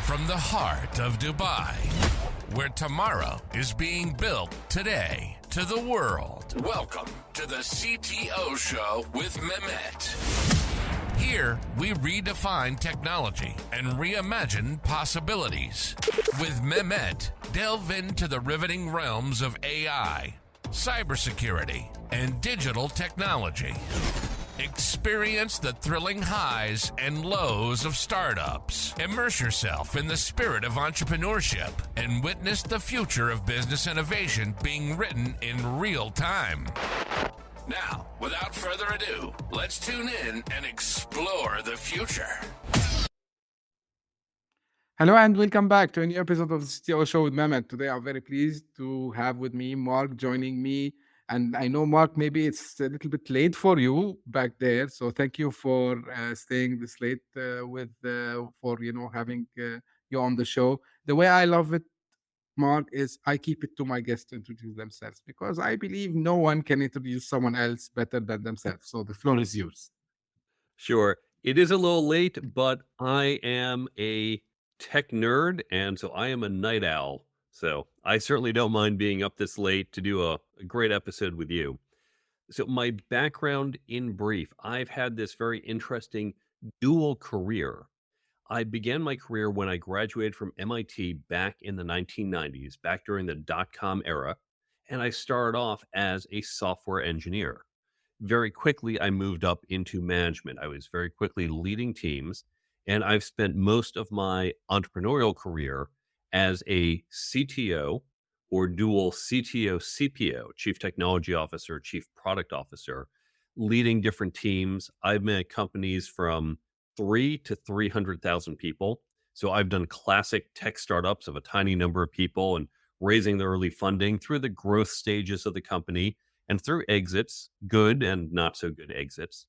From the heart of Dubai, where tomorrow is being built today, to the world. Welcome to the CTO Show with Mehmet. Here, we redefine technology and reimagine possibilities. With Mehmet, delve into the riveting realms of AI, cybersecurity, and digital technology. Experience the thrilling highs and lows of startups. Immerse yourself in the spirit of entrepreneurship and witness the future of business innovation being written in real time. Now, without further ado, let's tune in and explore the future. Hello and welcome back to a new episode of the CTO Show with Mehmet. Today I'm very pleased to have with me Mark joining me. And I know, Mark, maybe it's a little bit late for you back there. So thank you for staying this late for having you on the show. The way I love it, Mark, is I keep it to my guests to introduce themselves because I believe no one can introduce someone else better than themselves. So the floor is yours. Sure. It is a little late, but I am a tech nerd, and so I am a night owl. So I certainly don't mind being up this late to do a great episode with you. So my background in brief, I've had this very interesting dual career. I began my career when I graduated from MIT back in the 1990s, back during the dot-com era, and I started off as a software engineer. Very quickly, I moved up into management. I was very quickly leading teams, and I've spent most of my entrepreneurial career as a CTO or dual CTO, CPO, Chief Technology Officer, Chief Product Officer, leading different teams. I've been at companies from 3 to 300,000 people. So I've done classic tech startups of a tiny number of people and raising the early funding through the growth stages of the company and through exits, good and not so good exits.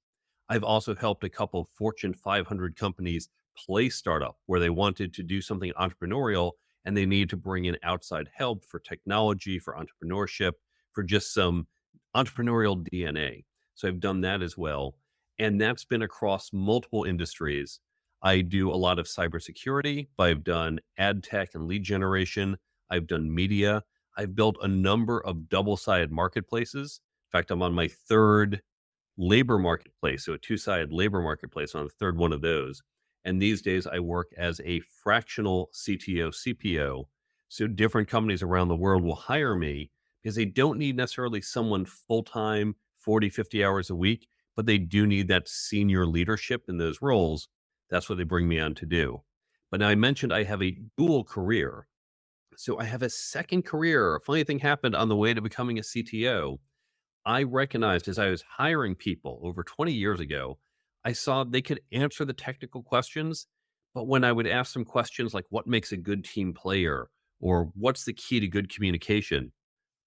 I've also helped a couple of Fortune 500 companies play startup where they wanted to do something entrepreneurial and they need to bring in outside help for technology, for entrepreneurship, for just some entrepreneurial DNA. So I've done that as well. And that's been across multiple industries. I do a lot of cybersecurity, but I've done ad tech and lead generation. I've done media. I've built a number of double-sided marketplaces. In fact, I'm on my third labor marketplace, so a two-sided labor marketplace on the third one of those. And these days I work as a fractional CTO, CPO. So different companies around the world will hire me because they don't need necessarily someone full-time, 40, 50 hours a week, but they do need that senior leadership in those roles. That's what they bring me on to do. But now I mentioned I have a dual career. So I have a second career. A funny thing happened on the way to becoming a CTO. I recognized as I was hiring people over 20 years ago, I saw they could answer the technical questions, but when I would ask them questions like what makes a good team player or what's the key to good communication,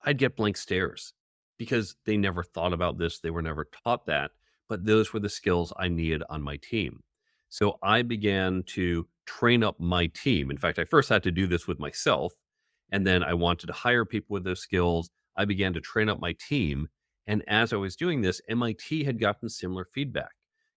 I'd get blank stares because they never thought about this. They were never taught that, but those were the skills I needed on my team. So I began to train up my team. In fact, I first had to do this with myself, and then I wanted to hire people with those skills. I began to train up my team. And as I was doing this, MIT had gotten similar feedback.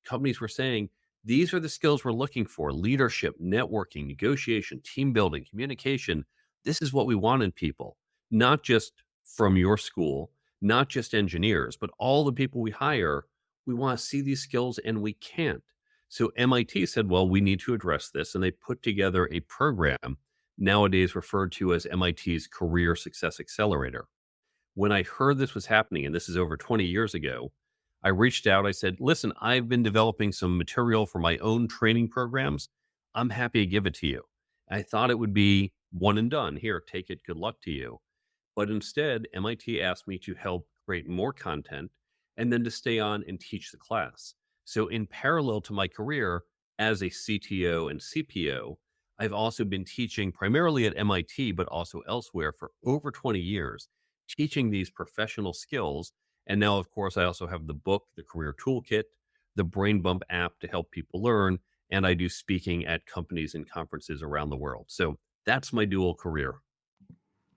Companies were saying, these are the skills we're looking for: leadership, networking, negotiation, team building, communication. This is what we want in people, not just from your school, not just engineers, but all the people we hire. We want to see these skills and we can't. So MIT said, well, we need to address this. And they put together a program nowadays referred to as MIT's Career Success Accelerator. When I heard this was happening, and this is over 20 years ago, I reached out. I said, listen, I've been developing some material for my own training programs. I'm happy to give it to you. I thought it would be one and done. Here, take it. Good luck to you. But instead, MIT asked me to help create more content and then to stay on and teach the class. So in parallel to my career as a CTO and CPO, I've also been teaching primarily at MIT, but also elsewhere for over 20 years, teaching these professional skills. And now, of course, I also have the book, the Career Toolkit, the Brain Bump app to help people learn, and I do speaking at companies and conferences around the world. So that's my dual career.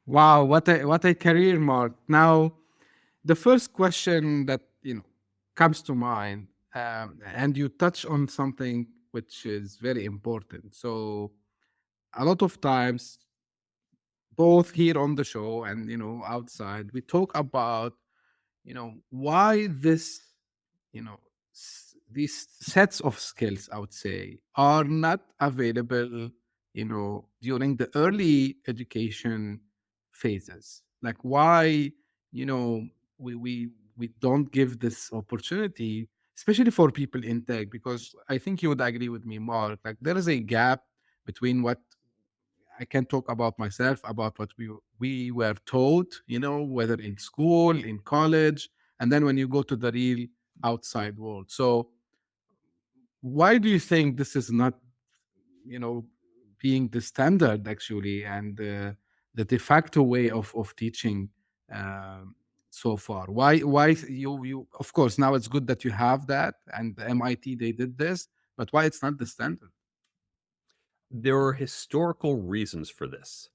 Wow, what a career, Mark. Now, the first question that comes to mind, and you touch on something which is very important. So a lot of times, both here on the show and outside, we talk about why this these sets of skills, I would say, are not available during the early education phases. Like why you know we don't give this opportunity, especially for people in tech, because I think you would agree with me, Mark, like there is a gap between what I can talk about myself, about what we were taught, whether in school, in college, and then when you go to the real outside world. So why do you think this is not, you know, being the standard actually, and the de facto way of teaching so far? Why you of course now it's good that you have that, and the MIT they did this, but why it's not the standard? There are historical reasons for this.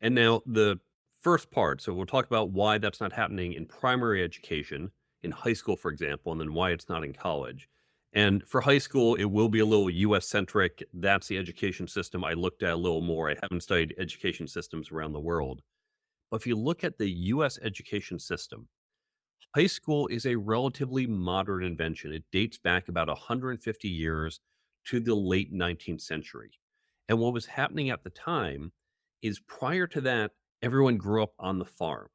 And now the first part, so we'll talk about why that's not happening in primary education, in high school, for example, and then why it's not in college. And for high school, it will be a little US centric. That's the education system I looked at a little more. I haven't studied education systems around the world. But if you look at the US education system, high school is a relatively modern invention. It dates back about 150 years to the late 19th century. And what was happening at the time is prior to that, everyone grew up on the farm.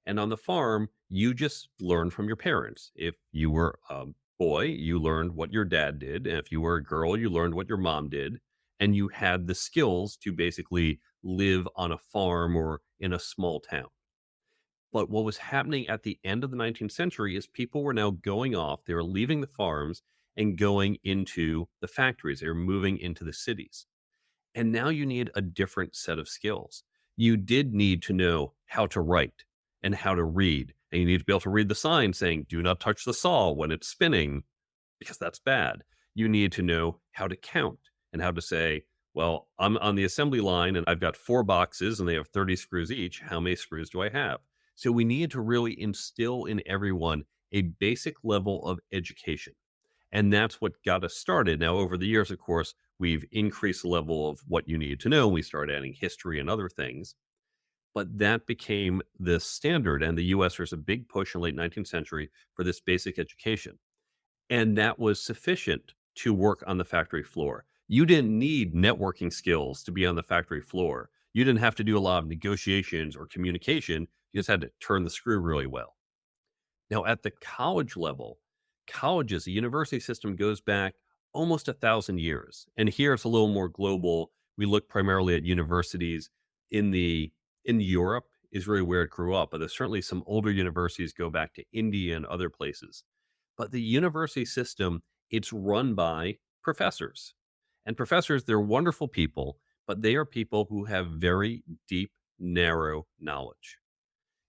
And on the farm, you just learned from your parents. If you were a boy, you learned what your dad did. And if you were a girl, you learned what your mom did. And you had the skills to basically live on a farm or in a small town. But what was happening at the end of the 19th century is people were now going off. They were leaving the farms and going into the factories. They were moving into the cities. And now you need a different set of skills. You did need to know how to write and how to read. And you need to be able to read the sign saying, do not touch the saw when it's spinning, because that's bad. You need to know how to count and how to say, well, I'm on the assembly line and I've got 4 boxes and they have 30 screws each. How many screws do I have? So we need to really instill in everyone a basic level of education. And that's what got us started. Now, over the years, of course, we've increased the level of what you need to know. We started adding history and other things. But that became the standard. And the US, there's a big push in the late 19th century for this basic education. And that was sufficient to work on the factory floor. You didn't need networking skills to be on the factory floor. You didn't have to do a lot of negotiations or communication. You just had to turn the screw really well. Now, at the college level, colleges, the university system goes back almost 1,000 years. And here it's a little more global. We look primarily at universities in Europe is really where it grew up, but there's certainly some older universities go back to India and other places. But the university system, it's run by professors. And professors, they're wonderful people, but they are people who have very deep, narrow knowledge.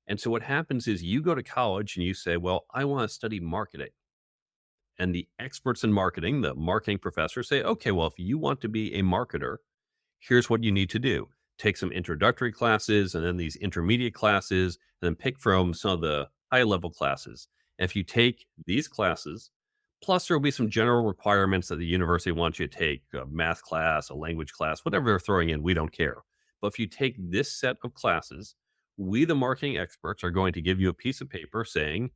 And so what happens is you go to college and you say, well, I want to study marketing. And the experts in marketing, the marketing professors say, okay, well, if you want to be a marketer, here's what you need to do. Take some introductory classes and then these intermediate classes, and then pick from some of the high level classes. And if you take these classes, plus there will be some general requirements that the university wants you to take, a math class, a language class, whatever they're throwing in, we don't care. But if you take this set of classes, we, the marketing experts, are going to give you a piece of paper saying,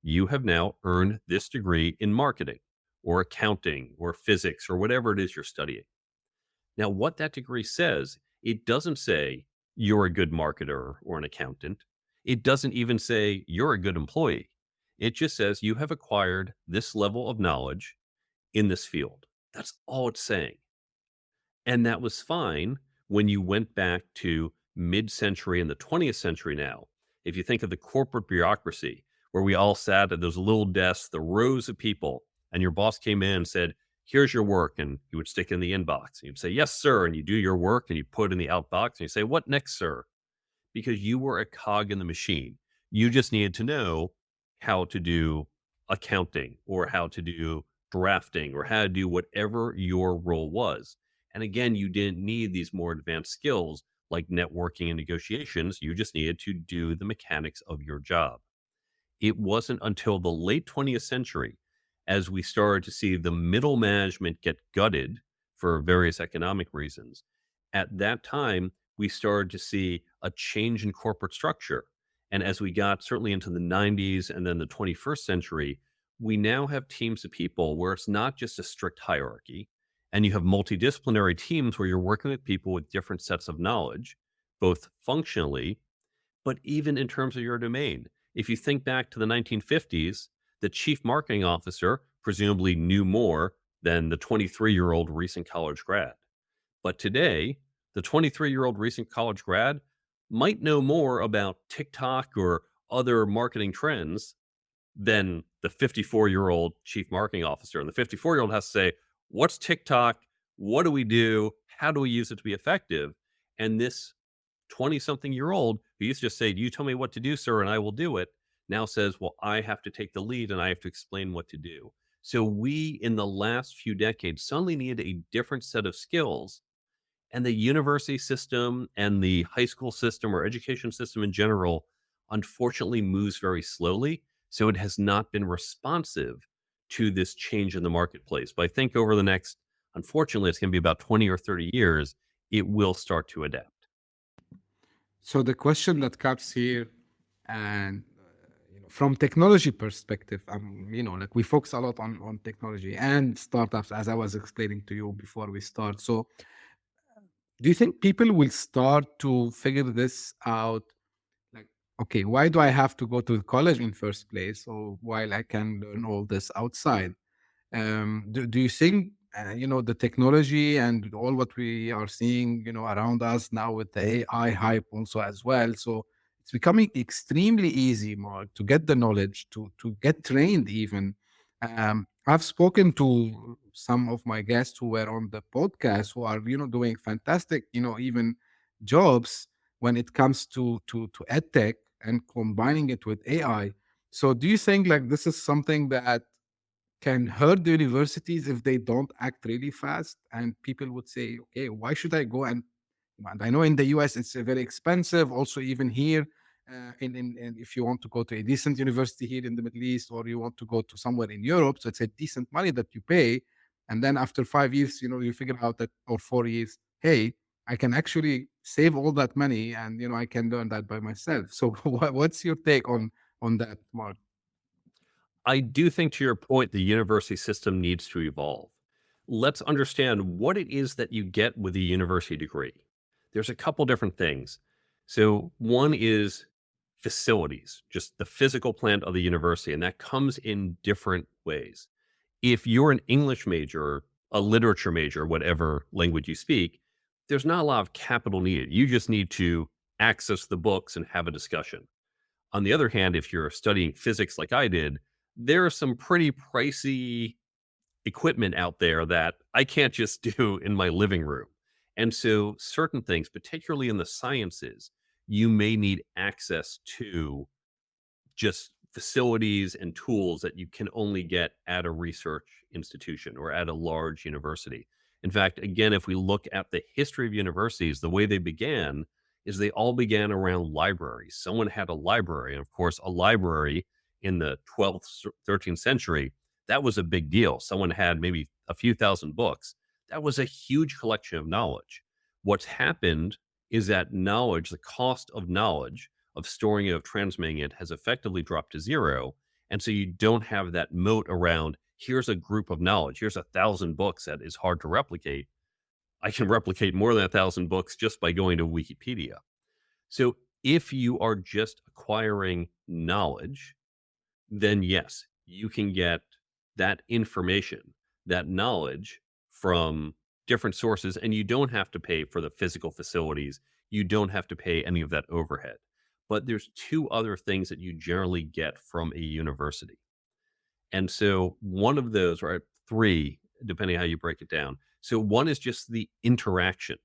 you have now earned this degree in marketing or accounting or physics or whatever it is you're studying. Now, what that degree says, it doesn't say you're a good marketer or an accountant. It doesn't even say you're a good employee. It just says you have acquired this level of knowledge in this field. That's all it's saying. And that was fine when you went back to mid-century and the 20th century now. If you think of the corporate bureaucracy, where we all sat at those little desks, the rows of people, and your boss came in and said, here's your work, and you would stick it in the inbox. And you'd say, yes, sir, and you do your work, and you put it in the outbox, and you say, what next, sir? Because you were a cog in the machine. You just needed to know how to do accounting or how to do drafting or how to do whatever your role was. And again, you didn't need these more advanced skills like networking and negotiations. You just needed to do the mechanics of your job. It wasn't until the late 20th century, as we started to see the middle management get gutted for various economic reasons, At that time, we started to see a change in corporate structure. And as we got certainly into the 90s and then the 21st century, we now have teams of people where it's not just a strict hierarchy, and you have multidisciplinary teams where you're working with people with different sets of knowledge, both functionally, but even in terms of your domain. If you think back to the 1950s, the chief marketing officer presumably knew more than the 23-year-old recent college grad. But today, the 23-year-old recent college grad might know more about TikTok or other marketing trends than the 54-year-old chief marketing officer. And the 54-year-old has to say, what's TikTok? What do we do? How do we use it to be effective? And this 20-something-year-old who used to just say, you tell me what to do, sir, and I will do it, now says, well, I have to take the lead and I have to explain what to do. So we, in the last few decades, suddenly needed a different set of skills, and the university system and the high school system or education system in general, unfortunately, moves very slowly. So it has not been responsive to this change in the marketplace. But I think over the next, unfortunately, it's going to be about 20 or 30 years, it will start to adapt. So the question that comes here, and from technology perspective, like we focus a lot on technology and startups, as I was explaining to you before we start. So do you think people will start to figure this out? Like, okay, why do I have to go to college in first place, or while I can learn all this outside? Do you think the technology and all what we are seeing around us now with the AI hype also as well, so it's becoming extremely easy, Mark, to get the knowledge, to get trained even. I've spoken to some of my guests who were on the podcast who are doing fantastic even jobs when it comes to ed tech and combining it with AI. So do you think like this is something that can hurt the universities if they don't act really fast? And people would say, okay, why should I go? And I know in the US it's very expensive. Also, even here, in if you want to go to a decent university here in the Middle East, or you want to go to somewhere in Europe, so it's a decent money that you pay. And then after 5 years, you figure out that, or 4 years, hey, I can actually save all that money, and I can learn that by myself. So, what's your take on that, Mark? I do think, to your point, the university system needs to evolve. Let's understand what it is that you get with a university degree. There's a couple different things. So, one is facilities, just the physical plant of the university, and that comes in different ways. If you're an English major, a literature major, whatever language you speak, there's not a lot of capital needed. You just need to access the books and have a discussion. On the other hand, if you're studying physics like I did, there are some pretty pricey equipment out there that I can't just do in my living room. And so certain things, particularly in the sciences, you may need access to just facilities and tools that you can only get at a research institution or at a large university. In fact, again, if we look at the history of universities, the way they began is they all began around libraries. Someone had a library, and of course, a library in the 12th, 13th century, that was a big deal. Someone had maybe a few thousand books. That was a huge collection of knowledge. What's happened is that knowledge, the cost of knowledge, of storing it, of transmitting it, has effectively dropped to zero. And so you don't have that moat around, here's a group of knowledge, here's 1,000 books that is hard to replicate. I can replicate more than 1,000 books just by going to Wikipedia. So if you are just acquiring knowledge, then yes, you can get that information, that knowledge from different sources, and you don't have to pay for the physical facilities. You don't have to pay any of that overhead. But there's two other things that you generally get from a university. And so one of those, or three, depending how you break it down. So one is just the interaction.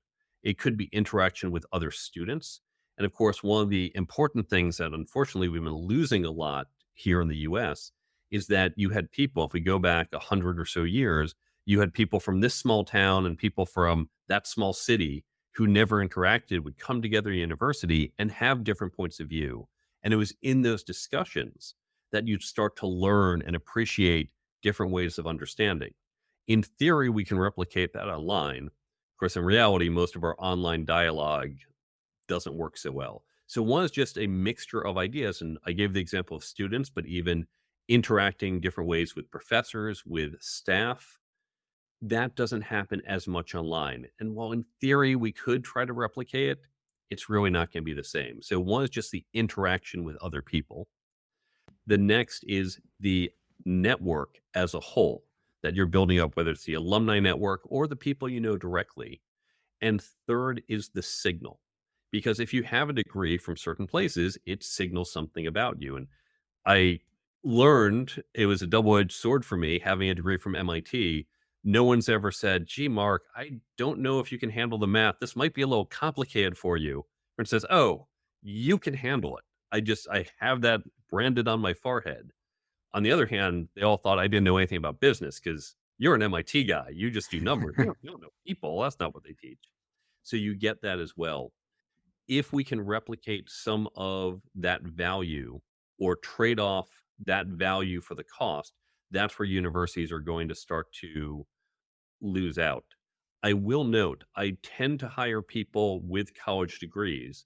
It could be interaction with other students. And of course, one of the important things that unfortunately we've been losing a lot here in the US is that you had people, if we go back 100 or so years, you had people from this small town and people from that small city who never interacted would come together at university and have different points of view. And it was in those discussions that you'd start to learn and appreciate different ways of understanding. In theory, we can replicate that online. Of course, in reality, most of our online dialogue doesn't work so well. So one is just a mixture of ideas. And I gave the example of students, but even interacting different ways with professors, with staff, that doesn't happen as much online. And while in theory we could try to replicate it, it's really not going to be the same. So one is just the interaction with other people. The next is the network as a whole that you're building up, whether it's the alumni network or the people you know directly. And third is the signal. Because if you have a degree from certain places, it signals something about you. And I learned it was a double-edged sword for me having a degree from MIT. No one's ever said, gee, Mark, I don't know if you can handle the math. This might be a little complicated for you. And it says, oh, you can handle it. I have that branded on my forehead. On the other hand, they all thought I didn't know anything about business because you're an MIT guy. You just do numbers. You don't know people. That's not what they teach. So you get that as well. If we can replicate some of that value or trade off that value for the cost, that's where universities are going to start to lose out. I will note, I tend to hire people with college degrees.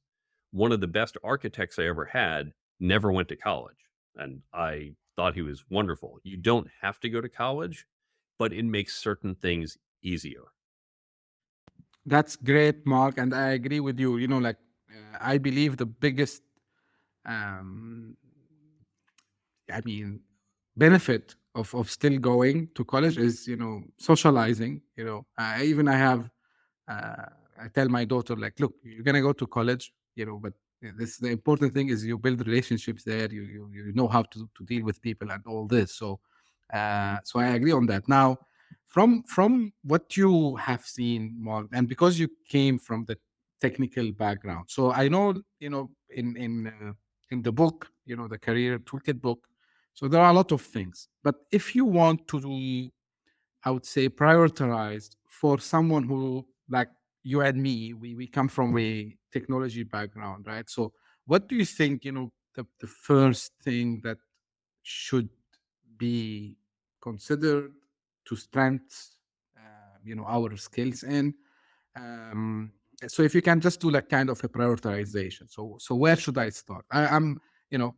One of the best architects I ever had never went to college, and I thought he was wonderful. You don't have to go to college, but it makes certain things easier. That's great, Mark, and I agree with you. I believe the biggest, um, I mean, benefit of still going to college is socializing. I have I tell my daughter, like, look, you're gonna go to college, but this the important thing is you build relationships there. You know how to deal with people and all this. So I agree on that. Now, from what you have seen, Mark, and because you came from the technical background, so I know in the book, the career toolkit book. So there are a lot of things, but if you want to, I would say, prioritized for someone who, like you and me, we come from a technology background, right? So what do you think, the first thing that should be considered to strengthen, our skills in? Um, so if you can just do like kind of a prioritization. So where should I start? I'm, you know,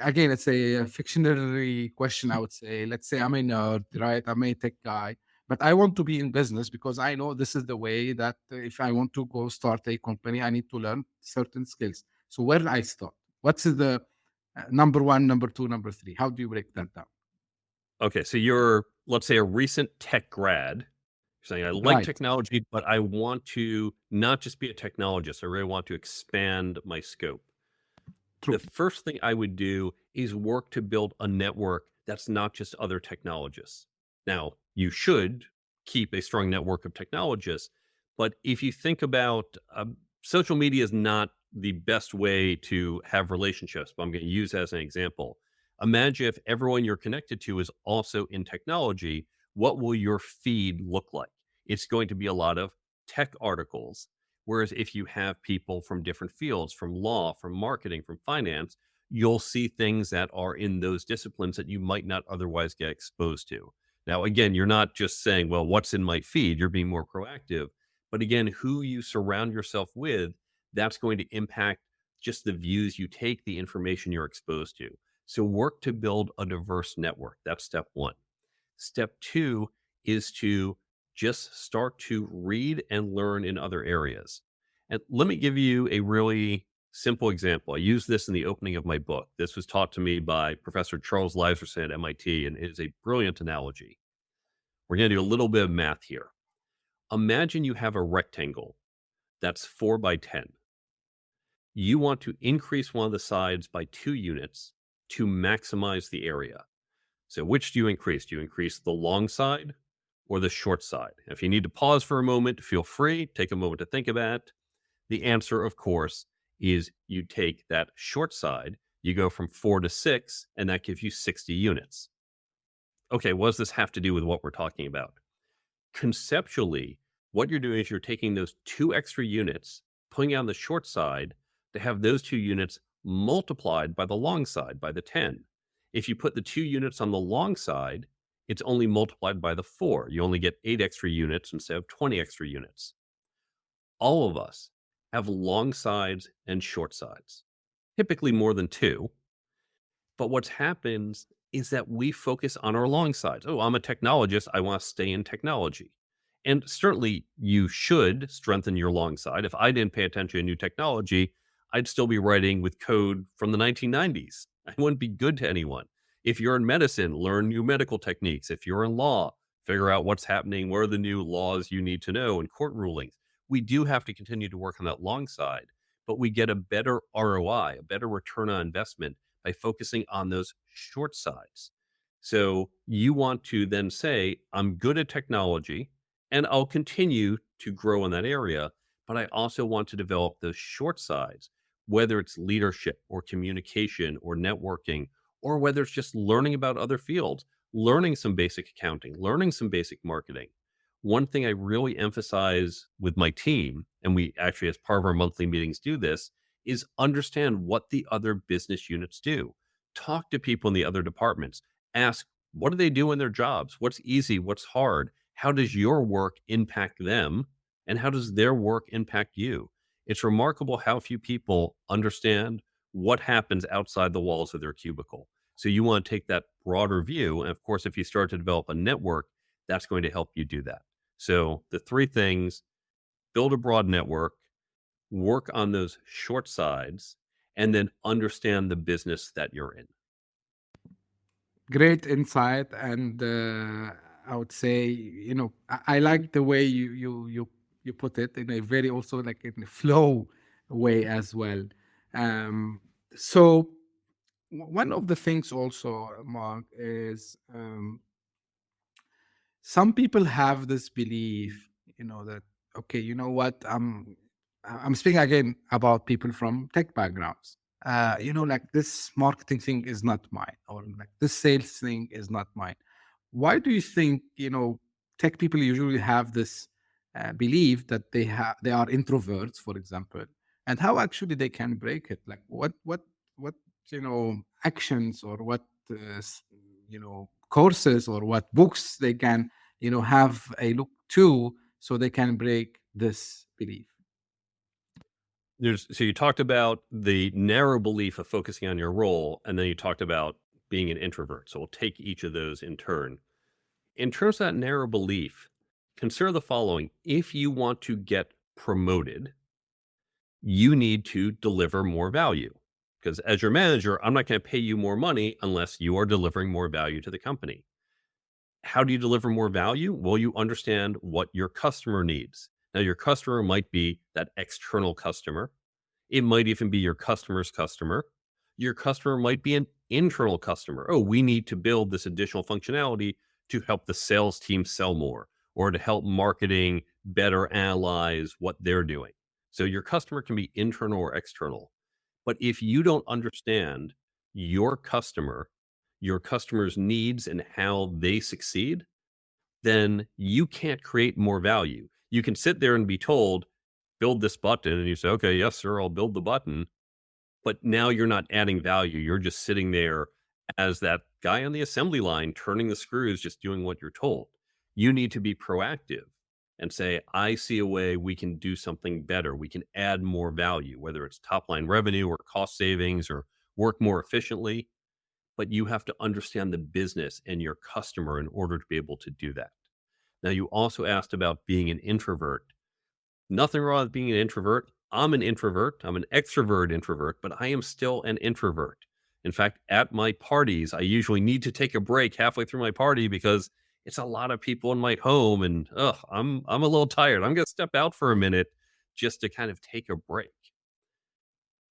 again, it's a fictionary question, I would say. Let's say I'm a nerd, right? I'm a tech guy, but I want to be in business because I know this is the way that if I want to go start a company, I need to learn certain skills. So where do I start? What's the number one, number two, number three? How do you break that down? Okay, so you're, let's say, a recent tech grad. You're saying, I like Right. technology, but I want to not just be a technologist. I really want to expand my scope. True. The first thing I would do is work to build a network that's not just other technologists. Now, you should keep a strong network of technologists, but if you think about social media is not the best way to have relationships, but I'm going to use as an example. Imagine if everyone you're connected to is also in technology, what will your feed look like? It's going to be a lot of tech articles. Whereas if you have people from different fields, from law, from marketing, from finance, you'll see things that are in those disciplines that you might not otherwise get exposed to. Now, again, you're not just saying, well, what's in my feed? You're being more proactive. But again, who you surround yourself with, that's going to impact just the views you take, the information you're exposed to. So work to build a diverse network. That's step one. Step two is to just start to read and learn in other areas. And let me give you a really simple example. I use this in the opening of my book. This was taught to me by Professor Charles Leiserson at MIT, and it is a brilliant analogy. We're going to do a little bit of math here. Imagine you have a rectangle that's 4 by 10. You want to increase one of the sides by 2 units to maximize the area. So which do you increase? Do you increase the long side or the short side? If you need to pause for a moment, feel free, take a moment to think about it. The answer, of course, is you take that short side, you go from 4 to 6, and that gives you 60 units. Okay, what does this have to do with what we're talking about? Conceptually, what you're doing is you're taking those 2 extra units, putting it on the short side to have those 2 units multiplied by the long side, by the 10. If you put the 2 units on the long side, it's only multiplied by the 4. You only get 8 extra units instead of 20 extra units. all of us have long sides and short sides, typically more than two. But what happens is that we focus on our long sides. Oh, I'm a technologist. I want to stay in technology. And certainly you should strengthen your long side. If I didn't pay attention to new technology, I'd still be writing with code from the 1990s. I wouldn't be good to anyone. If you're in medicine, learn new medical techniques. If you're in law, figure out what's happening. What are the new laws you need to know and court rulings? We do have to continue to work on that long side, but we get a better ROI, a better return on investment by focusing on those short sides. So you want to then say, I'm good at technology and I'll continue to grow in that area, but I also want to develop those short sides, whether it's leadership or communication or networking, or whether it's just learning about other fields, learning some basic accounting, learning some basic marketing. One thing I really emphasize with my team, and we actually, as part of our monthly meetings, do this, is understand what the other business units do. Talk to people in the other departments. Ask, what do they do in their jobs? What's easy? What's hard? How does your work impact them? And how does their work impact you? It's remarkable how few people understand what happens outside the walls of their cubicle. So you want to take that broader view. And of course, if you start to develop a network, that's going to help you do that. So the three things: build a broad network, work on those short sides, and then understand the business that you're in. Great insight, and I would say, I like the way you put it in a very also like in a flow way as well. So one of the things also, Mark, is some people have this belief, that okay, you know what, I'm speaking again about people from tech backgrounds. Like this marketing thing is not mine, or like this sales thing is not mine. Why do you think, tech people usually have this belief that they are introverts, for example, and how actually they can break it? Like what actions, or what courses, or what books they can have a look to, so they can break this belief. So you talked about the narrow belief of focusing on your role, and then you talked about being an introvert. So we'll take each of those in turn. In terms of that narrow belief, consider the following. If you want to get promoted, you need to deliver more value. Because as your manager, I'm not going to pay you more money unless you are delivering more value to the company. How do you deliver more value? Well, you understand what your customer needs. Now, your customer might be that external customer. It might even be your customer's customer. Your customer might be an internal customer. Oh, we need to build this additional functionality to help the sales team sell more, or to help marketing better analyze what they're doing. So your customer can be internal or external. But if you don't understand your customer, your customer's needs, and how they succeed, then you can't create more value. You can sit there and be told, build this button, and you say, okay, yes, sir, I'll build the button. But now you're not adding value. You're just sitting there as that guy on the assembly line, turning the screws, just doing what you're told. You need to be proactive and say, I see a way we can do something better. We can add more value, whether it's top line revenue or cost savings or work more efficiently. But you have to understand the business and your customer in order to be able to do that. Now, you also asked about being an introvert. Nothing wrong with being an introvert. I'm an introvert. I'm an extrovert introvert, but I am still an introvert. In fact, at my parties, I usually need to take a break halfway through my party because it's a lot of people in my home, and I'm a little tired. I'm going to step out for a minute just to kind of take a break.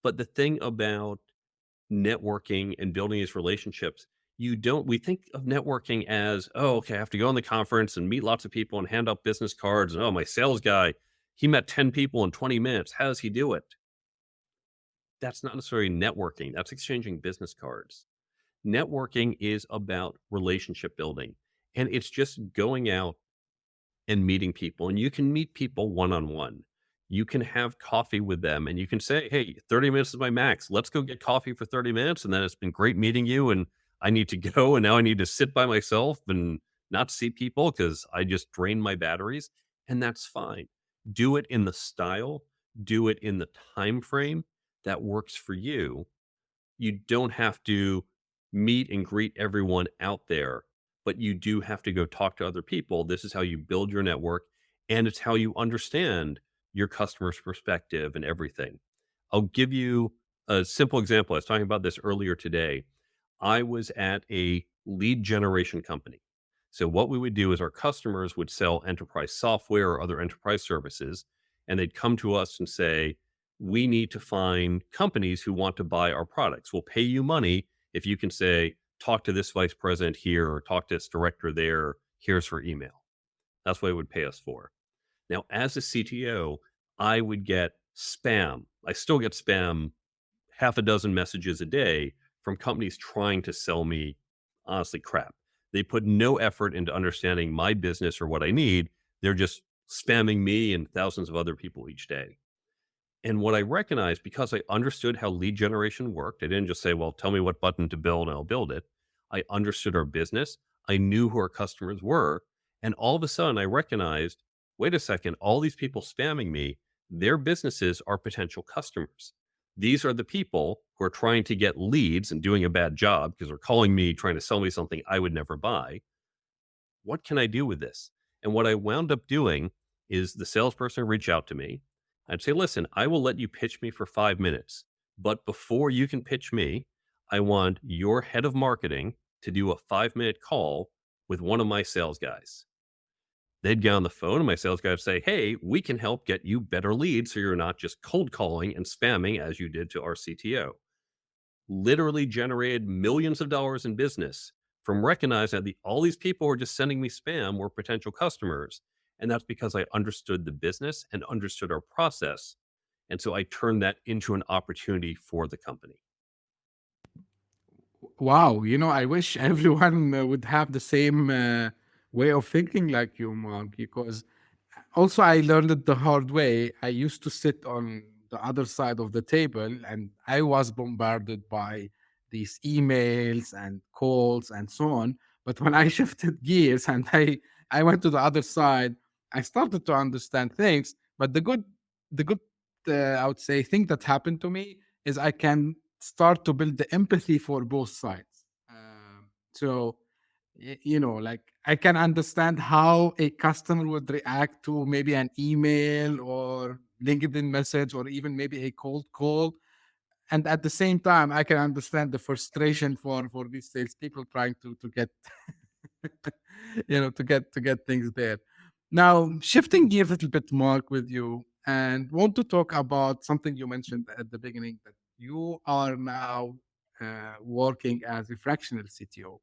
But the thing about networking and building these relationships, we think of networking as, oh, okay, I have to go on the conference and meet lots of people and hand out business cards. And oh, my sales guy, he met 10 people in 20 minutes. How does he do it? That's not necessarily networking. That's exchanging business cards. Networking is about relationship building, and it's just going out and meeting people. And you can meet people one-on-one. You can have coffee with them, and you can say, hey, 30 minutes is my max. Let's go get coffee for 30 minutes. And then it's been great meeting you, and I need to go. And now I need to sit by myself and not see people because I just drained my batteries. And that's fine. Do it in the style, do it in the time frame that works for you. You don't have to meet and greet everyone out there, but you do have to go talk to other people. This is how you build your network, and it's how you understand your customer's perspective and everything. I'll give you a simple example. I was talking about this earlier today. I was at a lead generation company. So, what we would do is our customers would sell enterprise software or other enterprise services, and they'd come to us and say, we need to find companies who want to buy our products. We'll pay you money if you can say, talk to this vice president here or talk to this director there. Here's her email. That's what they would pay us for. Now, as a CTO, I would get spam. I still get spam, half a dozen messages a day from companies trying to sell me, honestly, crap. They put no effort into understanding my business or what I need. They're just spamming me and thousands of other people each day. And what I recognized, because I understood how lead generation worked, I didn't just say, well, tell me what button to build and I'll build it. I understood our business. I knew who our customers were. And all of a sudden, I recognized, wait a second, all these people spamming me, their businesses are potential customers. These are the people who are trying to get leads and doing a bad job because they're calling me, trying to sell me something I would never buy. What can I do with this? And what I wound up doing is the salesperson would reach out to me. I'd say, listen, I will let you pitch me for 5 minutes, but before you can pitch me, I want your head of marketing to do a 5-minute call with one of my sales guys. They'd get on the phone and my sales guy would say, hey, we can help get you better leads so you're not just cold calling and spamming as you did to our CTO. Literally generated millions of dollars in business from recognizing that all these people who are just sending me spam were potential customers. And that's because I understood the business and understood our process. And so I turned that into an opportunity for the company. Wow, I wish everyone would have the same way of thinking like you, Mark, because also I learned it the hard way. I used to sit on the other side of the table and I was bombarded by these emails and calls and so on. But when I shifted gears and I went to the other side, I started to understand things. But the good I would say thing that happened to me is I can start to build the empathy for both sides. So like I can understand how a customer would react to maybe an email or LinkedIn message or even maybe a cold call. And at the same time, I can understand the frustration for these salespeople trying to get to get things there. Now, shifting gears a little bit, Mark, with you, and want to talk about something you mentioned at the beginning that you are now working as a fractional CTO.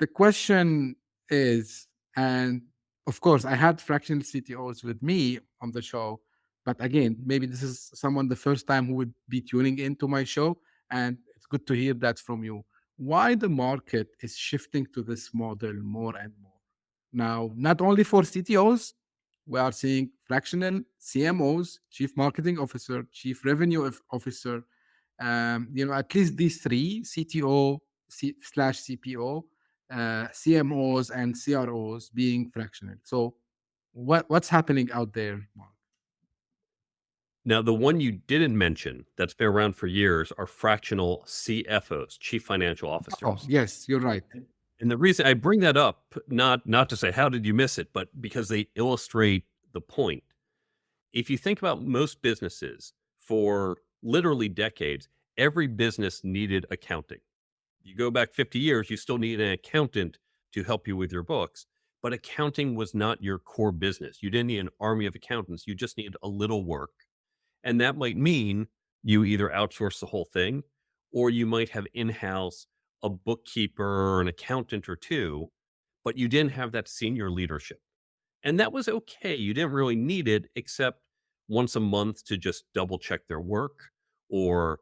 The question is, and of course, I had fractional CTOs with me on the show, but again, maybe this is someone the first time who would be tuning into my show, and it's good to hear that from you. Why the market is shifting to this model more and more? Now, not only for CTOs, we are seeing fractional CMOs, Chief Marketing Officer, Chief Revenue Officer, at least these three, CTO slash CPO, CMOs and CROs being fractional. So what's happening out there, Mark? Now, the one you didn't mention that's been around for years are fractional CFOs, chief financial Oh, officers. yes, you're right. And the reason I bring that up, not to say how did you miss it, but because they illustrate the point. If you think about most businesses for literally decades, every business needed accounting. You go back 50 years, you still need an accountant to help you with your books, but accounting was not your core business. You didn't need an army of accountants. You just needed a little work. And that might mean you either outsource the whole thing or you might have in-house a bookkeeper or an accountant or two, but you didn't have that senior leadership. And that was okay. You didn't really need it except once a month to just double check their work, or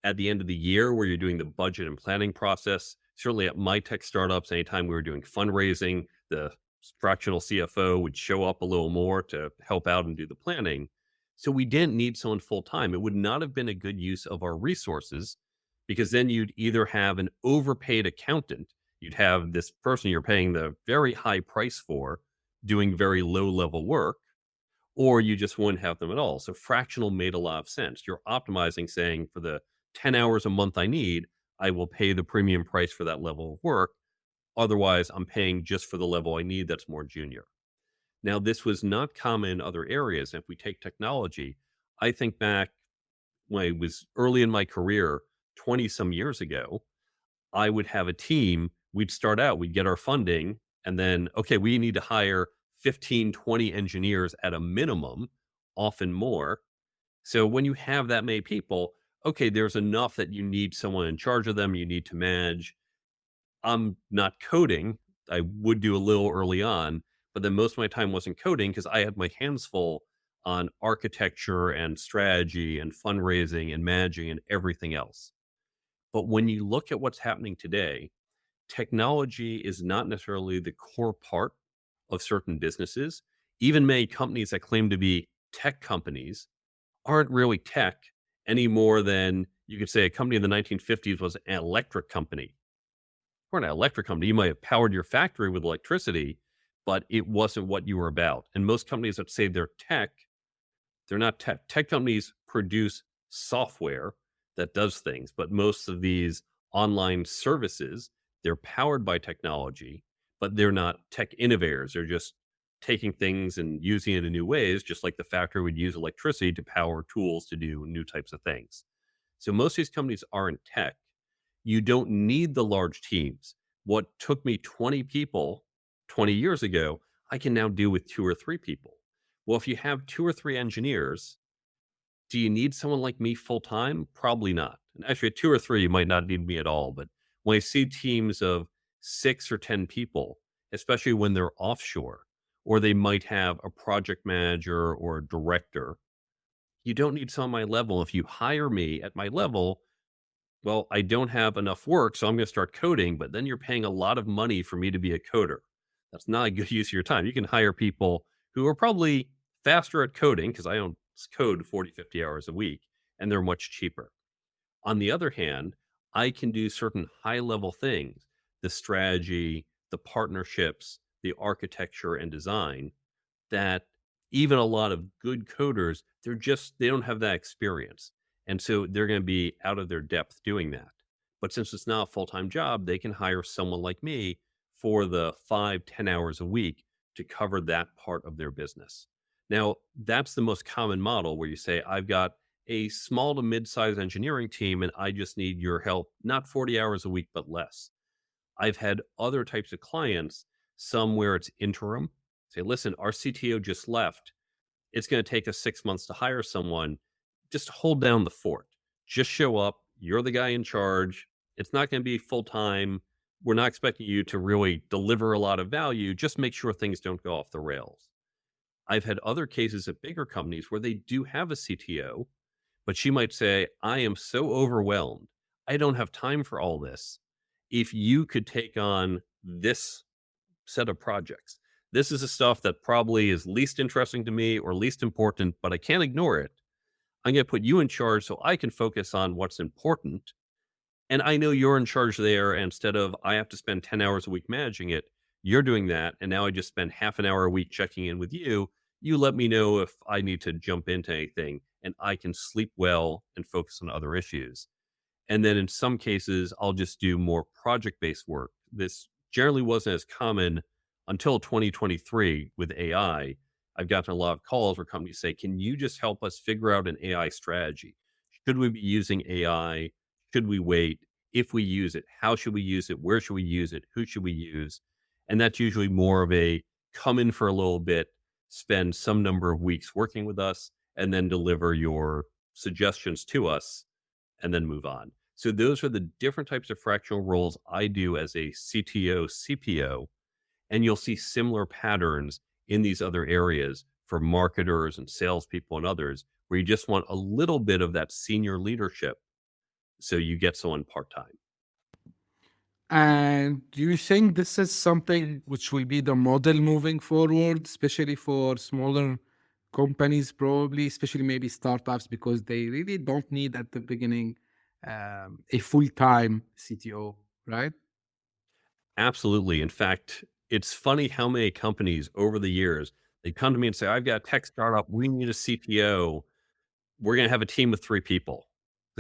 at the end of the year where you're doing the budget and planning process. Certainly at my tech startups, anytime we were doing fundraising, the fractional CFO would show up a little more to help out and do the planning. So we didn't need someone full time. It would not have been a good use of our resources, because then you'd either have an overpaid accountant, you'd have this person you're paying the very high price for doing very low level work, or you just wouldn't have them at all. So fractional made a lot of sense. You're optimizing, saying for the 10 hours a month I need, I will pay the premium price for that level of work. Otherwise, I'm paying just for the level I need that's more junior. Now, this was not common in other areas. If we take technology, I think back when I was early in my career, 20 some years ago, I would have a team. We'd start out, we'd get our funding, and then, okay, we need to hire 15, 20 engineers at a minimum, often more. So when you have that many people, okay, there's enough that you need someone in charge of them, you need to manage. I'm not coding. I would do a little early on, but then most of my time wasn't coding because I had my hands full on architecture and strategy and fundraising and managing and everything else. But when you look at what's happening today, technology is not necessarily the core part of certain businesses. Even many companies that claim to be tech companies aren't really tech any more than you could say a company in the 1950s was an electric company. For an electric company, you might have powered your factory with electricity, but it wasn't what you were about. And most companies that say they're tech, they're not tech. Tech companies produce software that does things, but most of these online services, they're powered by technology, but they're not tech innovators. They're just taking things and using it in new ways, just like the factory would use electricity to power tools to do new types of things. So most of these companies aren't tech. You don't need the large teams. What took me 20 people 20 years ago, I can now do with 2 or 3 people. Well, if you have 2 or 3 engineers, do you need someone like me full time? Probably not. And actually, at 2 or 3, you might not need me at all. But when I see teams of 6 or 10 people, especially when they're offshore, or they might have a project manager or a director, you don't need someone at my level. If you hire me at my level, well, I don't have enough work, so I'm going to start coding, but then you're paying a lot of money for me to be a coder. That's not a good use of your time. You can hire people who are probably faster at coding because I don't code 40, 50 hours a week, and they're much cheaper. On the other hand, I can do certain high level things, the strategy, the partnerships, the architecture and design that even a lot of good coders, they don't have that experience. And so they're going to be out of their depth doing that. But since it's not a full-time job, they can hire someone like me for the 5, 10 hours a week to cover that part of their business. Now, that's the most common model where you say, I've got a small to mid-sized engineering team and I just need your help, not 40 hours a week, but less. I've had other types of clients, some where it's interim. Say, listen, our CTO just left. It's going to take us 6 months to hire someone. Just hold down the fort. Just show up. You're the guy in charge. It's not going to be full time. We're not expecting you to really deliver a lot of value. Just make sure things don't go off the rails. I've had other cases at bigger companies where they do have a CTO, but she might say, I am so overwhelmed. I don't have time for all this. If you could take on this set of projects, this is the stuff that probably is least interesting to me or least important, but I can't ignore it. I'm going to put you in charge so I can focus on what's important. And I know you're in charge there. And instead of I have to spend 10 hours a week managing it, you're doing that. And now I just spend half an hour a week checking in with you. You let me know if I need to jump into anything and I can sleep well and focus on other issues. And then in some cases, I'll just do more project based work. This generally wasn't as common until 2023 with AI. I've gotten a lot of calls where companies say, can you just help us figure out an AI strategy? Should we be using AI? Should we wait? If we use it, how should we use it? Where should we use it? Who should we use? And that's usually more of a come in for a little bit, spend some number of weeks working with us, and then deliver your suggestions to us and then move on. So those are the different types of fractional roles I do as a CTO, CPO, and you'll see similar patterns in these other areas for marketers and salespeople and others, where you just want a little bit of that senior leadership. So you get someone part-time. And do you think this is something which will be the model moving forward, especially for smaller companies, probably, especially maybe startups, because they really don't need at the beginning a full-time CTO, right? Absolutely. In fact, it's funny how many companies over the years, They come to me and say, I've got a tech startup. We need a CTO. We're going to have a team of 3 people.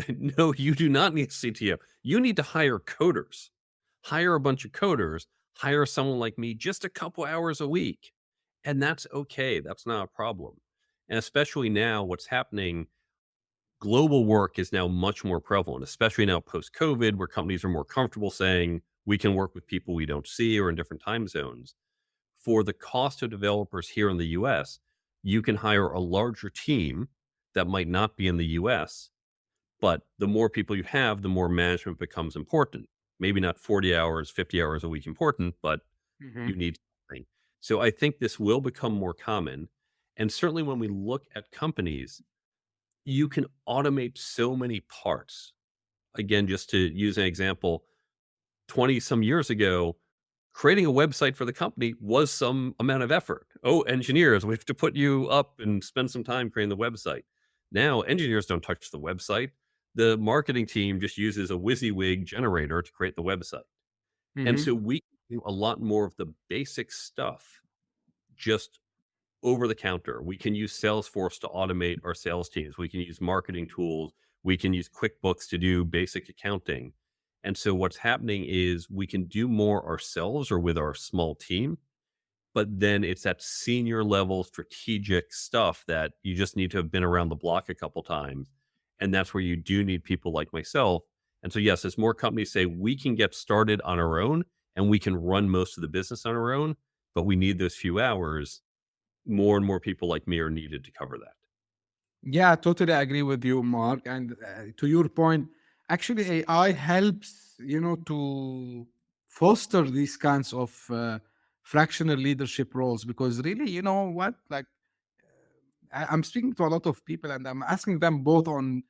No, you do not need a CTO. You need to hire coders, hire a bunch of coders, hire someone like me just a couple hours a week. And that's okay. That's not a problem. And especially now, what's happening, global work is now much more prevalent, especially now post COVID, where companies are more comfortable saying we can work with people we don't see or in different time zones. For the cost of developers here in the US, you can hire a larger team that might not be in the US, but the more people you have, the more management becomes important. Maybe not 40 hours, 50 hours a week important, but Hmm. you need something. So I think this will become more common. And certainly when we look at companies, you can automate so many parts. Again, just to use an example, 20 some years ago, creating a website for the company was some amount of effort. Oh, engineers, we have to put you up and spend some time creating the website. Now, engineers don't touch the website. The marketing team just uses a WYSIWYG generator to create the website. And Hmm. so we do a lot more of the basic stuff just over the counter. We can use Salesforce to automate our sales teams. We can use marketing tools. We can use QuickBooks to do basic accounting. And so what's happening is we can do more ourselves or with our small team, but then it's that senior level strategic stuff that you just need to have been around the block a couple times. And that's where you do need people like myself. And so, yes, as more companies say, we can get started on our own and we can run most of the business on our own, but we need those few hours, more and more people like me are needed to cover that. Yeah, I totally agree with you, Mark. And to your point, actually, AI helps, to foster these kinds of fractional leadership roles because really, you know what? Like, I'm speaking to a lot of people and I'm asking them both on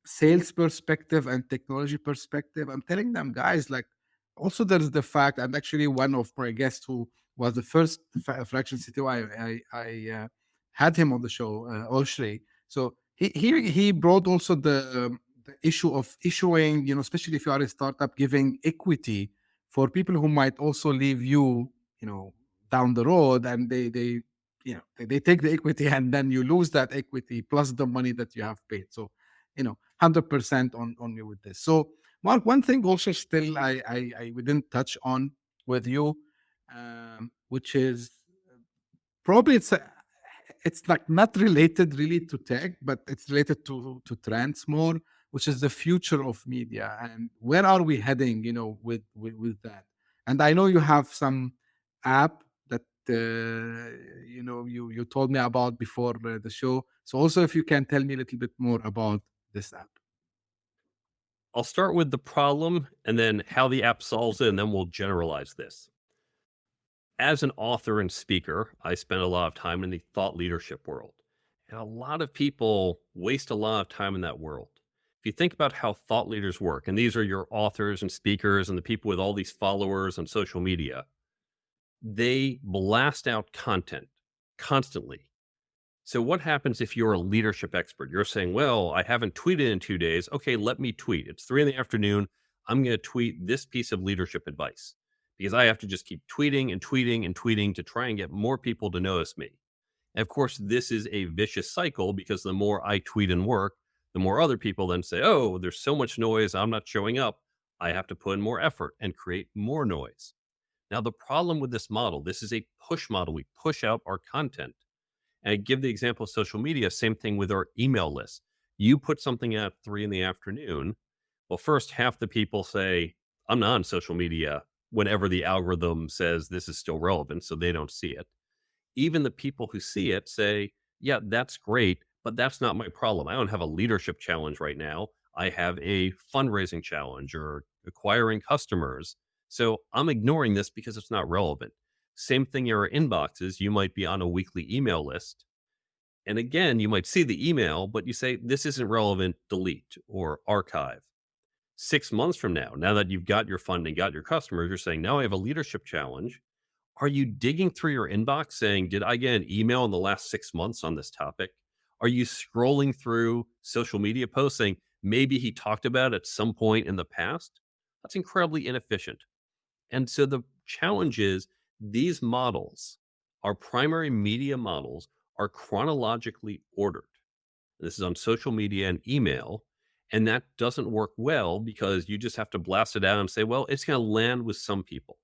sales perspective and technology perspective. I'm telling them, guys, like, also there's the fact, and actually one of my guests who was the first fraction CTO, I had him on the show, Oshri. So he brought also the issue of issuing, especially if you are a startup, giving equity for people who might also leave you, down the road, and they take the equity and then you lose that equity plus the money that you have paid. So 100% on you with this. So Mark, one thing also still I we didn't touch on with you, which is probably it's like not related really to tech, but it's related to trends more, which is the future of media and where are we heading, with that. And I know you have some app that you told me about before the show. So also, if you can tell me a little bit more about this app. I'll start with the problem and then how the app solves it, and then we'll generalize this. As an author and speaker, I spend a lot of time in the thought leadership world. And a lot of people waste a lot of time in that world. If you think about how thought leaders work, and these are your authors and speakers and the people with all these followers on social media, they blast out content constantly. So, what happens if you're a leadership expert? You're saying, well, I haven't tweeted in 2 days. Okay, let me tweet. It's 3 in the afternoon. I'm going to tweet this piece of leadership advice because I have to just keep tweeting and tweeting and tweeting to try and get more people to notice me. And of course, this is a vicious cycle because the more I tweet and work, the more other people then say, oh, there's so much noise. I'm not showing up. I have to put in more effort and create more noise. Now, the problem with this model, this is a push model. We push out our content. And I give the example of social media, same thing with our email list. You put something at 3 in the afternoon. Well, first, half the people say, I'm not on social media whenever the algorithm says this is still relevant, so they don't see it. Even the people who see it say, yeah, that's great, but that's not my problem. I don't have a leadership challenge right now. I have a fundraising challenge or acquiring customers. So I'm ignoring this because it's not relevant. Same thing in your inboxes. You might be on a weekly email list. And again, you might see the email, but you say, this isn't relevant, delete or archive. 6 months from now, now that you've got your funding, got your customers, you're saying, now I have a leadership challenge. Are you digging through your inbox saying, did I get an email in the last 6 months on this topic? Are you scrolling through social media posts saying, maybe he talked about it at some point in the past? That's incredibly inefficient. And so the challenge is these models our primary media models are chronologically ordered. This is on social media and email. And that doesn't work well because you just have to blast it out and say, well, it's going to land with some people.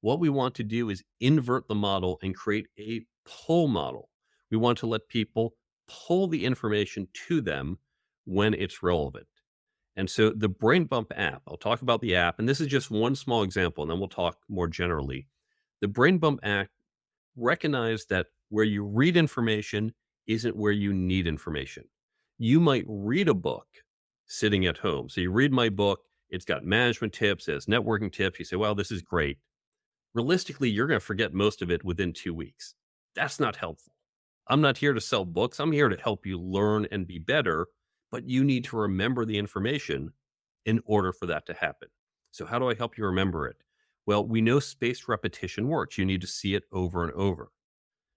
What we want to do is invert the model and create a pull model. We want to let people pull the information to them when it's relevant. And so the Brain Bump app, I'll talk about the app, and this is just one small example, and then we'll talk more generally. The Brain Bump app recognized that where you read information isn't where you need information. You might read a book sitting at home. So you read my book, it's got management tips, it has networking tips. You say, well, this is great. Realistically, you're going to forget most of it within 2 weeks. That's not helpful. I'm not here to sell books. I'm here to help you learn and be better, but you need to remember the information in order for that to happen. So how do I help you remember it? Well, we know spaced repetition works. You need to see it over and over.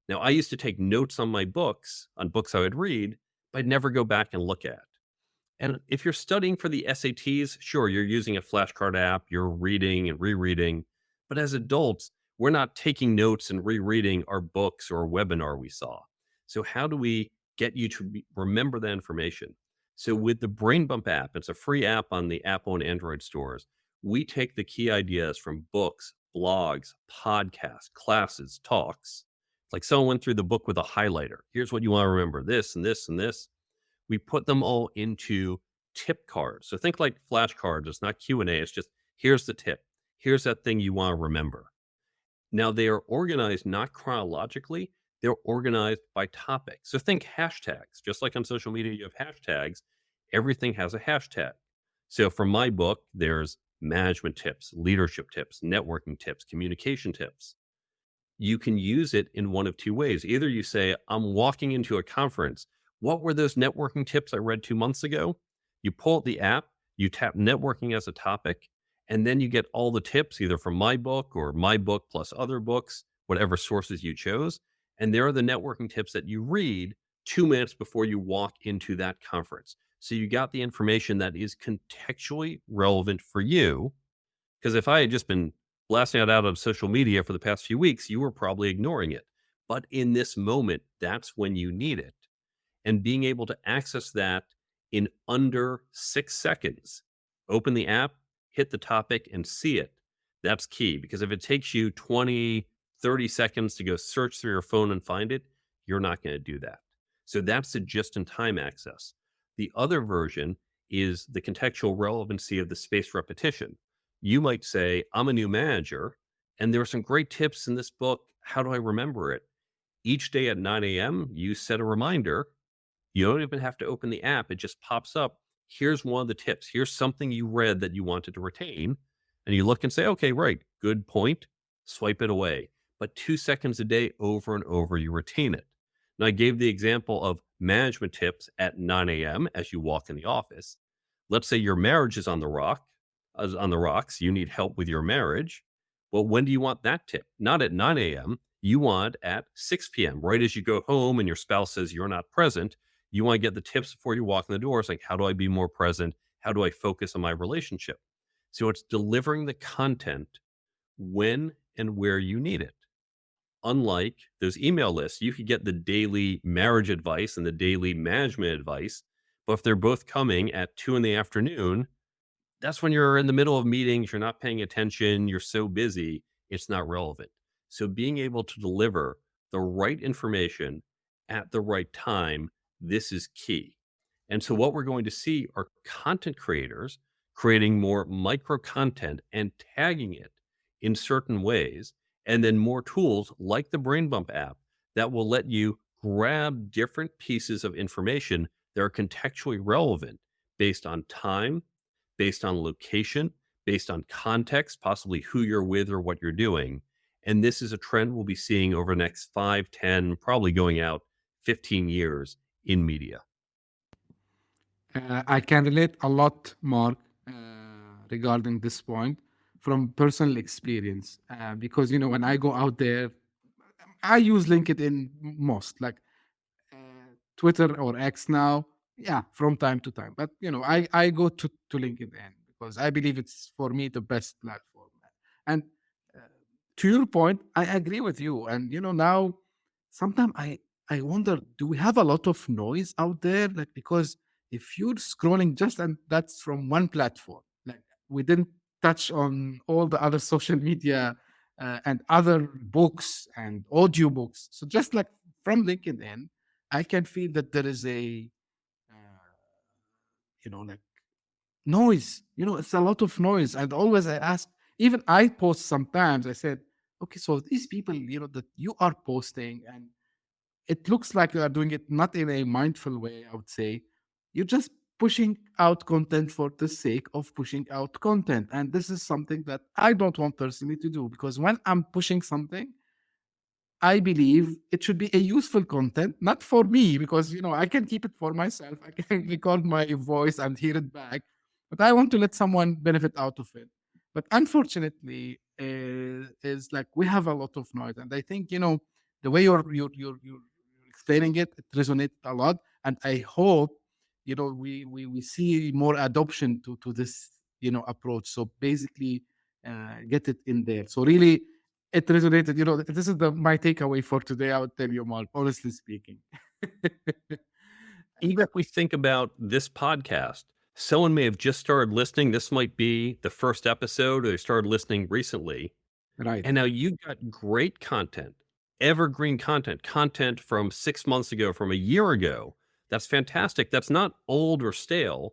Now, I used to take notes on my books, on books I would read, but I'd never go back and look at. And if you're studying for the SATs, sure, you're using a flashcard app, you're reading and rereading. But as adults, we're not taking notes and rereading our books or a webinar we saw. So how do we get you to remember that information? So with the Brain Bump app, it's a free app on the Apple and Android stores. We take the key ideas from books, blogs, podcasts, classes, talks. It's like someone went through the book with a highlighter. Here's what you want to remember, this and this and this. We put them all into tip cards. So think like flashcards. It's not Q&A. It's just, here's the tip. Here's that thing you want to remember. Now they are organized not chronologically. They're organized by topic. So think hashtags. Just like on social media, you have hashtags. Everything has a hashtag. So for my book, there's management tips, leadership tips, networking tips, communication tips. You can use it in one of two ways. Either you say, I'm walking into a conference. What were those networking tips I read 2 months ago? You pull up the app, you tap networking as a topic, and then you get all the tips either from my book or my book plus other books, whatever sources you chose. And there are the networking tips that you read 2 minutes before you walk into that conference. So you got the information that is contextually relevant for you. Because if I had just been blasting it out on social media for the past few weeks, you were probably ignoring it. But in this moment, that's when you need it. And being able to access that in under 6 seconds, open the app, hit the topic, and see it. That's key, because if it takes you 20, 30 seconds to go search through your phone and find it, you're not going to do that. So that's the just-in-time access. The other version is the contextual relevancy of the spaced repetition. You might say, I'm a new manager, and there are some great tips in this book. How do I remember it? Each day at 9 a.m., you set a reminder. You don't even have to open the app. It just pops up. Here's one of the tips. Here's something you read that you wanted to retain. And you look and say, okay, right, good point. Swipe it away. But 2 seconds a day over and over, you retain it. Now, I gave the example of management tips at 9 a.m. as you walk in the office. Let's say your marriage is on the rocks. You need help with your marriage. Well, when do you want that tip? Not at 9 a.m. You want at 6 p.m., right as you go home and your spouse says you're not present. You want to get the tips before you walk in the door. It's like, how do I be more present? How do I focus on my relationship? So it's delivering the content when and where you need it. Unlike those email lists, you could get the daily marriage advice and the daily management advice. But if they're both coming at 2 p.m, that's when you're in the middle of meetings, you're not paying attention, you're so busy, it's not relevant. So being able to deliver the right information at the right time, this is key. And so what we're going to see are content creators creating more micro content and tagging it in certain ways, and then more tools like the Brain Bump app that will let you grab different pieces of information that are contextually relevant based on time, based on location, based on context, possibly who you're with or what you're doing. And this is a trend we'll be seeing over the next 5, 10, probably going out 15 years in media. I can relate a lot, Mark, regarding this point from personal experience. Because, when I go out there, I use LinkedIn most, like Twitter or X now. Yeah, from time to time. But, I go to LinkedIn because I believe it's, for me, the best platform. And to your point, I agree with you. And now sometimes I wonder, do we have a lot of noise out there? Like, because if you're scrolling just, and that's from one platform, like we didn't touch on all the other social media and other books and audiobooks. So just like from LinkedIn, I can feel that there is a uh, like noise. It's a lot of noise. And always I ask, even I post sometimes, I said, okay, so these people, that you are posting, and it looks like you are doing it not in a mindful way, I would say. You're just pushing out content for the sake of pushing out content. And this is something that I don't want personally to do, because when I'm pushing something, I believe it should be a useful content, not for me, because I can keep it for myself. I can record my voice and hear it back, but I want to let someone benefit out of it. But unfortunately, is like we have a lot of noise, and I think the way you're explaining it, it resonates a lot, and I hope we see more adoption to this approach. So basically, get it in there. So really it resonated. This is my takeaway for today. I would tell you, Mark, honestly speaking. Even if we think about this podcast, someone may have just started listening. This might be the first episode, or they started listening recently. Right. And now you got great content, evergreen content from 6 months ago, from a year ago. That's fantastic. That's not old or stale,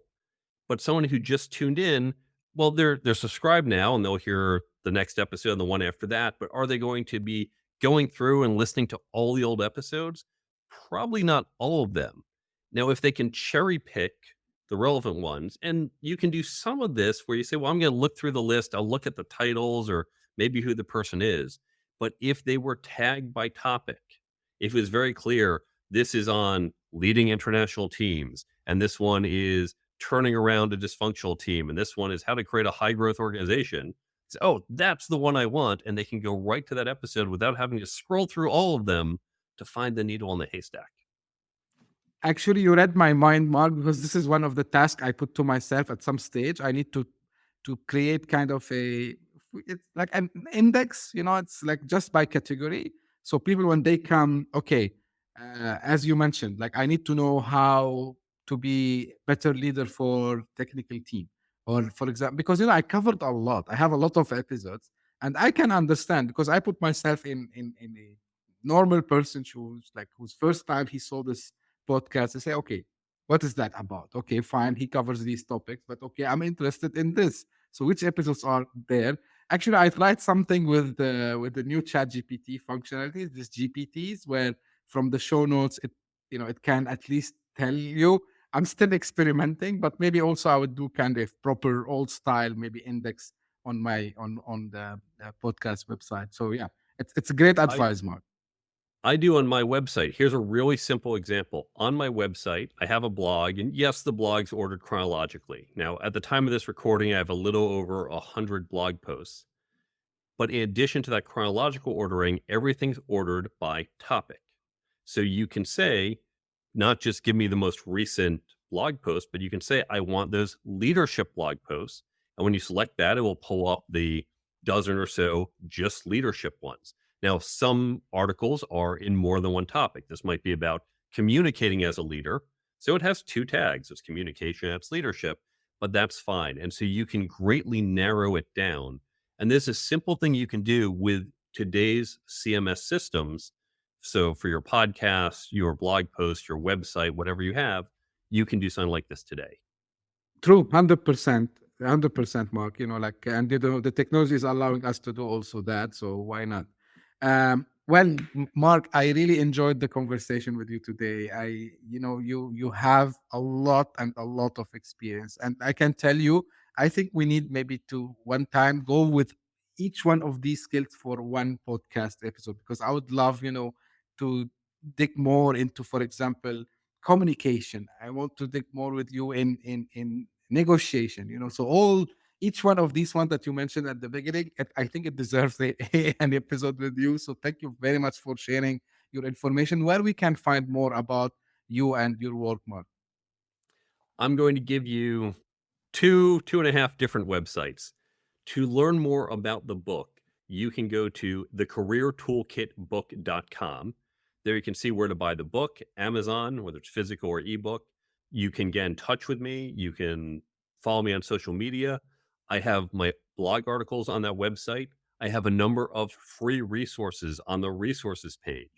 but someone who just tuned in, well, they're subscribed now and they'll hear the next episode and the one after that. But are they going to be going through and listening to all the old episodes? Probably not all of them. Now, if they can cherry pick the relevant ones, and you can do some of this where you say, well, I'm going to look through the list, I'll look at the titles or maybe who the person is. But if they were tagged by topic, if it was very clear, this is on leading international teams, and this one is turning around a dysfunctional team, and this one is how to create a high growth organization. So, oh, that's the one I want. And they can go right to that episode without having to scroll through all of them to find the needle in the haystack. Actually, you read my mind, Mark, because this is one of the tasks I put to myself at some stage. I need to create kind of it's like an index. It's like just by category. So people, when they come, okay, as you mentioned, like I need to know how to be better leader for technical team, or for example, because I covered a lot. I have a lot of episodes, and I can understand, because I put myself in a normal person shoes, like whose first time he saw this podcast. I say, okay, what is that about? Okay, fine, he covers these topics, but okay, I'm interested in this. So which episodes are there? Actually, I tried something with the new Chat GPT functionalities, these GPTs, where from the show notes, it can at least tell you. I'm still experimenting, but maybe also I would do kind of proper old style, maybe index on my on the podcast website. So yeah, it's great advice, Mark. I do on my website. Here's a really simple example. On my website, I have a blog, and yes, the blog's ordered chronologically. Now, at the time of this recording, I have a little over 100 blog posts. But in addition to that chronological ordering, everything's ordered by topic. So you can say, not just give me the most recent blog post, but you can say, I want those leadership blog posts. And when you select that, it will pull up the dozen or so just leadership ones. Now, some articles are in more than one topic. This might be about communicating as a leader. So it has 2 tags. It's communication, it's leadership, but that's fine. And so you can greatly narrow it down. And this is a simple thing you can do with today's CMS systems. So for your podcast, your blog post, your website, whatever you have, you can do something like this today. True, 100%, 100%, Mark. Like, and the technology is allowing us to do also that. So why not? Well, Mark, I really enjoyed the conversation with you today. You have a lot and a lot of experience, and I can tell you, I think we need maybe to one time go with each one of these skills for one podcast episode, because I would love, to dig more into, for example, communication. I want to dig more with you in negotiation. So each one of these ones that you mentioned at the beginning, I think it deserves an episode with you. So thank you very much for sharing your information. Where we can find more about you and your work, Mark. I'm going to give you two and a half different websites. To learn more about the book, you can go to thecareertoolkitbook.com. There you can see where to buy the book, Amazon, whether it's physical or ebook. You can get in touch with me. You can follow me on social media. I have my blog articles on that website. I have a number of free resources on the resources page.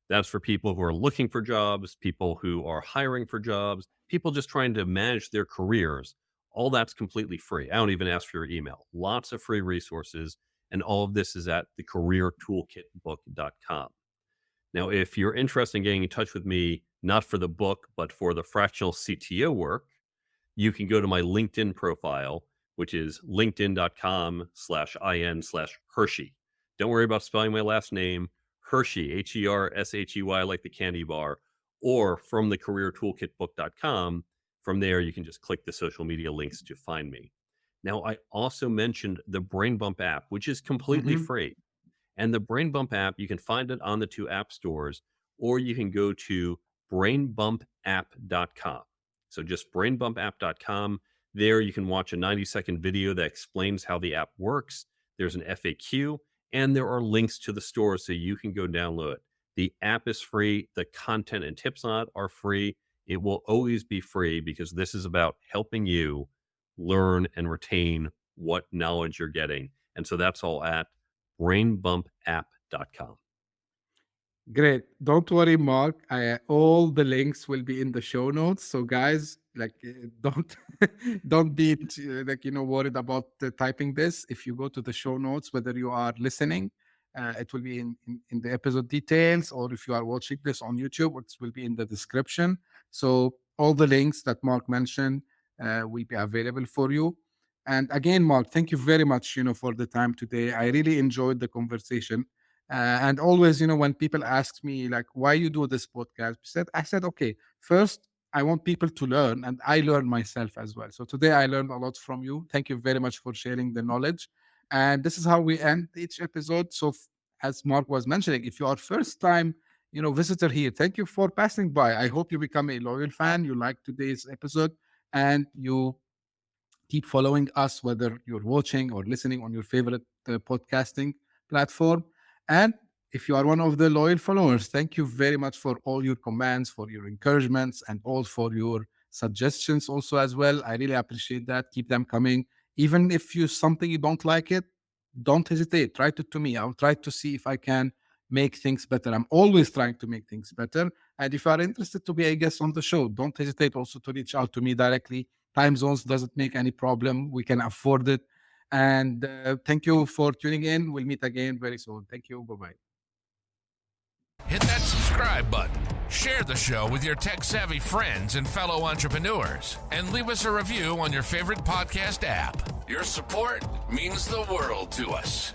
That's for people who are looking for jobs, people who are hiring for jobs, people just trying to manage their careers. All that's completely free. I don't even ask for your email. Lots of free resources. And all of this is at thecareertoolkitbook.com. Now, if you're interested in getting in touch with me, not for the book, but for the fractional CTO work, you can go to my LinkedIn profile, which is linkedin.com/in/Hershey. Don't worry about spelling my last name, Hershey, Hershey, like the candy bar, or from thecareertoolkitbook.com. From there, you can just click the social media links to find me. Now, I also mentioned the Brain Bump app, which is completely free. And the Brain Bump app, you can find it on the 2 app stores, or you can go to brainbumpapp.com. So just brainbumpapp.com. There you can watch a 90-second video that explains how the app works. There's an FAQ, and there are links to the store so you can go download it. The app is free. The content and tips on it are free. It will always be free because this is about helping you learn and retain what knowledge you're getting. And so that's all at brainbumpapp.com. Great. Don't worry, Mark. All the links will be in the show notes. So guys, don't be worried about typing this. If you go to the show notes, whether you are listening, it will be in the episode details, or if you are watching this on YouTube, it will be in the description. So all the links that Mark mentioned will be available for you. And again, Mark, thank you very much, for the time today. I really enjoyed the conversation. And always, when people ask me, why you do this podcast, I said, okay, first, I want people to learn, and I learn myself as well. So today I learned a lot from you. Thank you very much for sharing the knowledge. And this is how we end each episode. So as Mark was mentioning, if you are first time, visitor here, thank you for passing by. I hope you become a loyal fan. You like today's episode, and you keep following us, whether you're watching or listening on your favorite podcasting platform. And if you are one of the loyal followers, thank you very much for all your comments, for your encouragements, and all for your suggestions also as well. I really appreciate that. Keep them coming. Even if something you don't like it, don't hesitate. Write it to me. I'll try to see if I can make things better. I'm always trying to make things better. And if you are interested to be a guest on the show, don't hesitate also to reach out to me directly. Time zones doesn't make any problem. We can afford it. And thank you for tuning in. We'll meet again very soon. Thank you. Bye-bye. Hit that subscribe button, share the show with your tech-savvy friends and fellow entrepreneurs, and leave us a review on your favorite podcast app. Your support means the world to us.